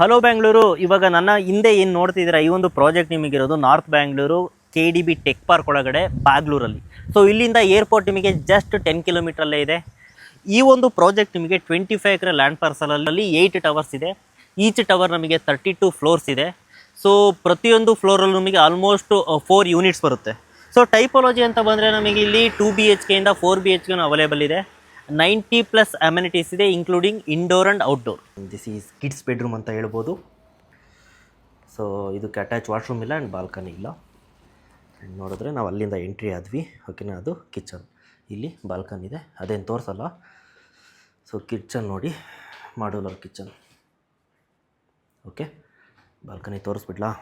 Hello Bengaluru. ಇವಾಗ ನನ್ನ ಹಿಂದೆ ಏನು ನೋಡ್ತಿದ್ದೀರಾ, ಈ ಒಂದು ಪ್ರಾಜೆಕ್ಟ್ ನಿಮಗಿರೋದು north Bangalore KDB tech park ಒಳಗಡೆ ಬ್ಯಾಂಗ್ಳೂರಲ್ಲಿ. ಸೊ ಇಲ್ಲಿಂದ ಏರ್ಪೋರ್ಟ್ ನಿಮಗೆ ಜಸ್ಟ್ 10 ಕಿಲೋಮೀಟ್ರಲ್ಲೇ ಇದೆ. ಈ ಒಂದು ಪ್ರಾಜೆಕ್ಟ್ ನಿಮಗೆ 25 ಎಕರೆ ಲ್ಯಾಂಡ್ ಪಾರ್ಸಲಲ್ಲಿ 8 ಟವರ್ಸ್ ಇದೆ. ಈಚ್ ಟವರ್ ನಮಗೆ 32 ಫ್ಲೋರ್ಸ್ ಇದೆ. ಸೊ ಪ್ರತಿಯೊಂದು ಫ್ಲೋರಲ್ಲೂ ನಮಗೆ ಆಲ್ಮೋಸ್ಟ್ 4 ಯೂನಿಟ್ಸ್ ಬರುತ್ತೆ. ಸೊ ಟೈಪಾಲಜಿ ಅಂತ ಬಂದರೆ ನಮಗೆ ಇಲ್ಲಿ 2 BHK ಇಂದ 4 BHK ಅವೈಲೇಬಲ್ ಇದೆ. 90+ ಅಮ್ಯುನಿಟೀಸ್ ಇದೆ, including indoor and outdoor. This is kids bedroom ಅಂತ ಹೇಳ್ಬೋದು. ಸೊ ಇದಕ್ಕೆ ಅಟ್ಯಾಚ್ ವಾಶ್ರೂಮ್ ಇಲ್ಲ ಆ್ಯಂಡ್ ಬಾಲ್ಕನಿ ಇಲ್ಲ. ನೋಡಿದ್ರೆ ನಾವು ಅಲ್ಲಿಂದ ಎಂಟ್ರಿ ಆದ್ವಿ. ಓಕೆನಾ, ಅದು ಕಿಚನ್. ಇಲ್ಲಿ ಬಾಲ್ಕನಿ ಇದೆ, ಅದೇನು ತೋರಿಸಲ್ಲ. ಸೊ ಕಿಚನ್ ನೋಡಿ, ಮಾಡ್ಯುಲರ್ ಕಿಚನ್. ಓಕೆ, ಬಾಲ್ಕನಿ ತೋರಿಸ್ಬಿಡ್ಲಾ?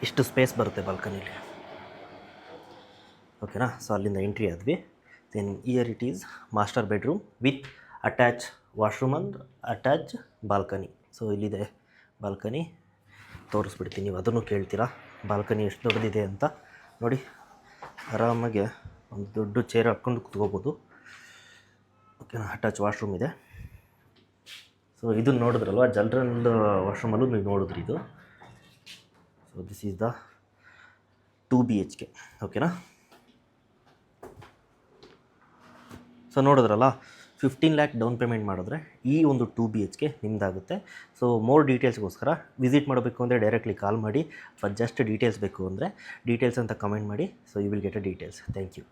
ಇಷ್ಟು ಸ್ಪೇಸ್ ಬರುತ್ತೆ ಬಾಲ್ಕನಿಲಿ. ಓಕೆನಾ, ಸೊ ಅಲ್ಲಿಂದ ಎಂಟ್ರಿ ಆದ್ವಿ. Then here it is master bedroom with attach washroom and attach balcony. So ಇಲ್ಲಿದೆ ಬಾಲ್ಕನಿ, ತೋರಿಸ್ಬಿಡ್ತೀನಿ, ನೀವು ಅದನ್ನು ಕೇಳ್ತೀರಾ ಬಾಲ್ಕನಿ ಎಷ್ಟು ದೊಡ್ಡದಿದೆ ಅಂತ. ನೋಡಿ, ಆರಾಮಾಗಿ ಒಂದು ದೊಡ್ಡ ಚೇರ್ ಹಾಕ್ಕೊಂಡು ಕುತ್ಕೋಬೋದು. ಓಕೆನಾ, ಅಟ್ಯಾಚ್ ವಾಶ್ರೂಮ್ ಇದೆ. ಸೊ ಇದನ್ನು ನೋಡಿದ್ರಲ್ವ, ಜನರಲ್ ವಾಶ್ರೂಮಲ್ಲೂ ನೀವು ನೋಡಿದ್ರಿ ಇದು. So this is the 2 BHK. ಓಕೆನಾ, ಸೊ ನೋಡಿದ್ರಲ್ಲ, 15 lakh ಡೌನ್ ಪೇಮೆಂಟ್ ಮಾಡಿದ್ರೆ ಈ ಒಂದು 2 BHK ನಿಮ್ಮದಾಗುತ್ತೆ. ಸೊ ಮೋರ್ ಡೀಟೇಲ್ಸ್ಗೋಸ್ಕರ ವಿಸಿಟ್ ಮಾಡಬೇಕು ಅಂದರೆ ಡೈರೆಕ್ಟ್ಲಿ ಕಾಲ್ ಮಾಡಿ, ಅಥವಾ ಜಸ್ಟ್ ಡೀಟೇಲ್ಸ್ ಬೇಕು ಅಂದರೆ ಡೀಟೇಲ್ಸ್ ಅಂತ ಕಮೆಂಟ್ ಮಾಡಿ. So you will get a details. Thank you.